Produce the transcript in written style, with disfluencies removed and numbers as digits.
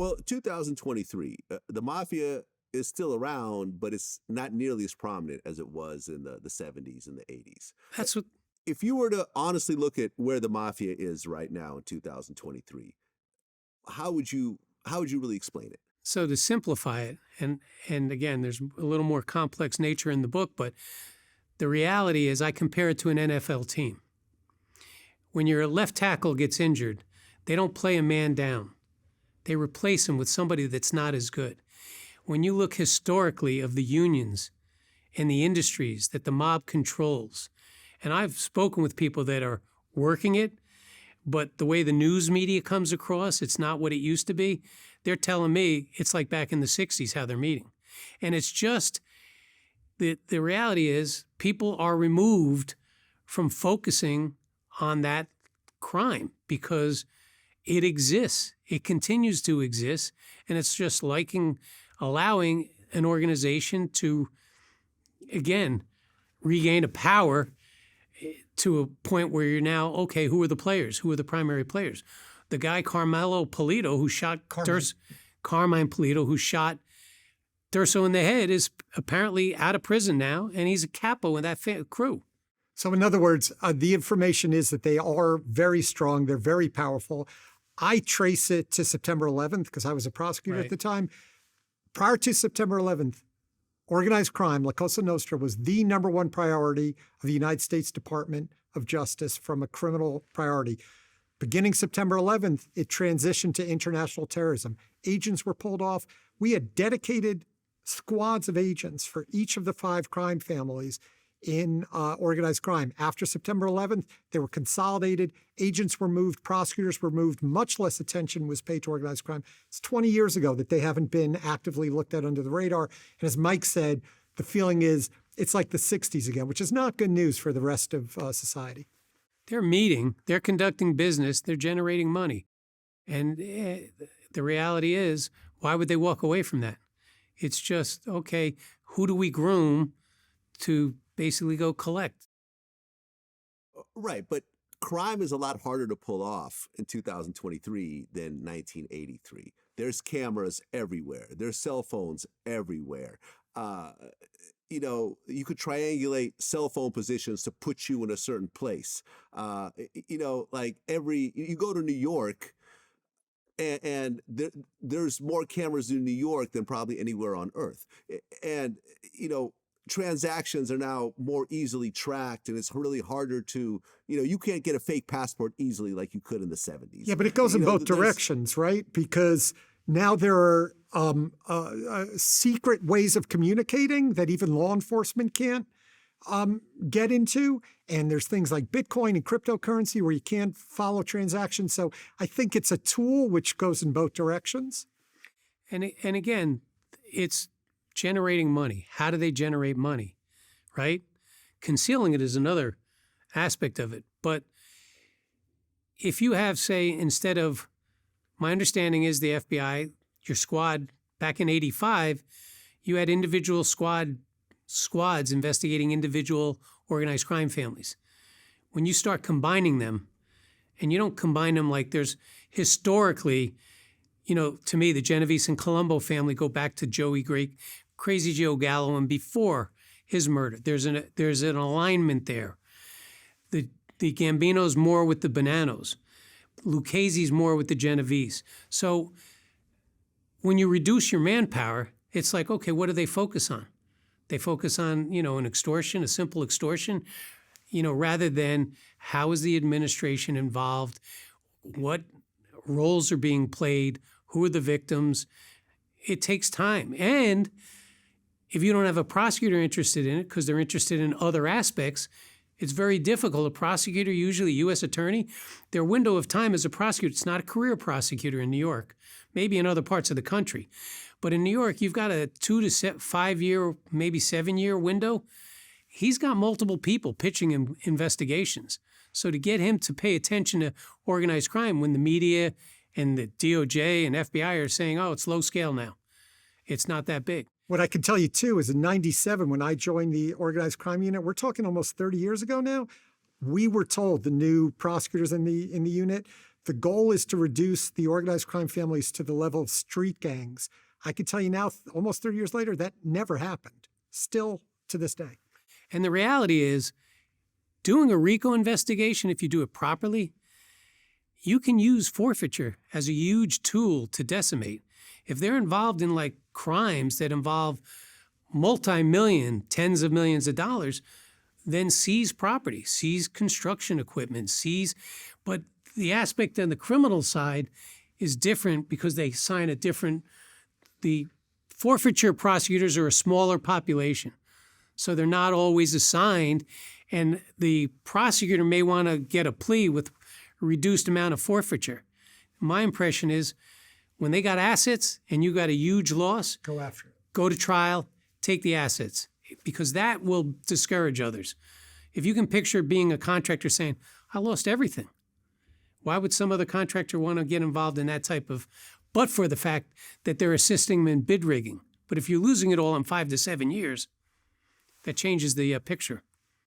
Well, 2023, the mafia is still around, but it's not nearly as prominent as it was in the 70s and the 80s. That's what. If you were to honestly look at where the mafia is right now in 2023, how would you really explain it? So to simplify it, and again, there's a little more complex nature in the book, but the reality is I compare it to an NFL team. When your left tackle gets injured, they don't play a man down. They replace him with somebody that's not as good. When you look historically of the unions and the industries that the mob controls, and I've spoken with people that are working it, but the way the news media comes across, it's not what it used to be. They're telling me it's like back in the 60s how they're meeting. And it's just, the reality is people are removed from focusing on that crime because it exists. It continues to exist. And it's just allowing an organization to, again, regain a power to a point where you're now, okay, who are the players? Who are the primary players? The guy Carmine Polito who shot Durso in the head is apparently out of prison now, and he's a capo in that crew. So in other words, the information is that they are very strong. They're very powerful. I trace it to September 11th because I was a prosecutor at the time. Prior to September 11th, organized crime, La Cosa Nostra, was the number one priority of the United States Department of Justice from a criminal priority. Beginning September 11th, it transitioned to international terrorism. Agents were pulled off. We had dedicated squads of agents for each of the 5 crime families in organized crime. After September 11th, they were consolidated. Agents were moved. Prosecutors were moved. Much less attention was paid to organized crime. It's 20 years ago that they haven't been actively looked at under the radar. And as Mike said, the feeling is it's like the 60s again, which is not good news for the rest of society. They're meeting, they're conducting business, they're generating money. And the reality is, why would they walk away from that? It's just, okay, who do we groom to basically go collect? Right, but crime is a lot harder to pull off in 2023 than 1983. There's cameras everywhere. There's cell phones everywhere. You could triangulate cell phone positions to put you in a certain place. You go to New York, and there's more cameras in New York than probably anywhere on earth. And, transactions are now more easily tracked, and it's really harder to, you can't get a fake passport easily like you could in the 70s. Yeah, but it goes in both directions, right? Because now there are secret ways of communicating that even law enforcement can't get into. And there's things like Bitcoin and cryptocurrency where you can't follow transactions. So I think it's a tool which goes in both directions. And again, it's generating money. How do they generate money, right? Concealing it is another aspect of it. But if you have, say, instead of, my understanding is the FBI, your squad back in 85, you had individual squads investigating individual organized crime families. When you start combining them, and you don't combine them like there's historically, to me, the Genovese and Colombo family go back to Crazy Joe Gallo, and before his murder. There's an alignment there. The Gambino's more with the Bonanos. Lucchese's more with the Genovese. So when you reduce your manpower, it's like, okay, what do they focus on? They focus on, an extortion, a simple extortion, rather than how is the administration involved, what roles are being played, who are the victims. It takes time. And if you don't have a prosecutor interested in it because they're interested in other aspects, it's very difficult. A prosecutor, usually a U.S. attorney, their window of time as a prosecutor, it's not a career prosecutor in New York, maybe in other parts of the country. But in New York, you've got a 2 to 5 year, maybe 7 year window. He's got multiple people pitching him investigations. So to get him to pay attention to organized crime when the media and the DOJ and FBI are saying, oh, it's low scale now, it's not that big. What I can tell you, too, is in 97, when I joined the organized crime unit, we're talking almost 30 years ago now, we were told, the new prosecutors in the unit, the goal is to reduce the organized crime families to the level of street gangs. I can tell you now, almost 30 years later, that never happened. Still to this day. And the reality is, doing a RICO investigation, if you do it properly, you can use forfeiture as a huge tool to decimate. If they're involved in like crimes that involve multi-million, tens of millions of dollars, then seize property, seize construction equipment, but the aspect on the criminal side is different because they sign the forfeiture prosecutors are a smaller population. So they're not always assigned, and the prosecutor may want to get a plea with a reduced amount of forfeiture. My impression is when they got assets and you got a huge loss, Go after it. go to trial, take the assets, because that will discourage others. If you can picture being a contractor saying, I lost everything, why would some other contractor want to get involved in that type of, but for the fact that they're assisting them in bid rigging. But if you're losing it all in 5 to 7 years, that changes the picture.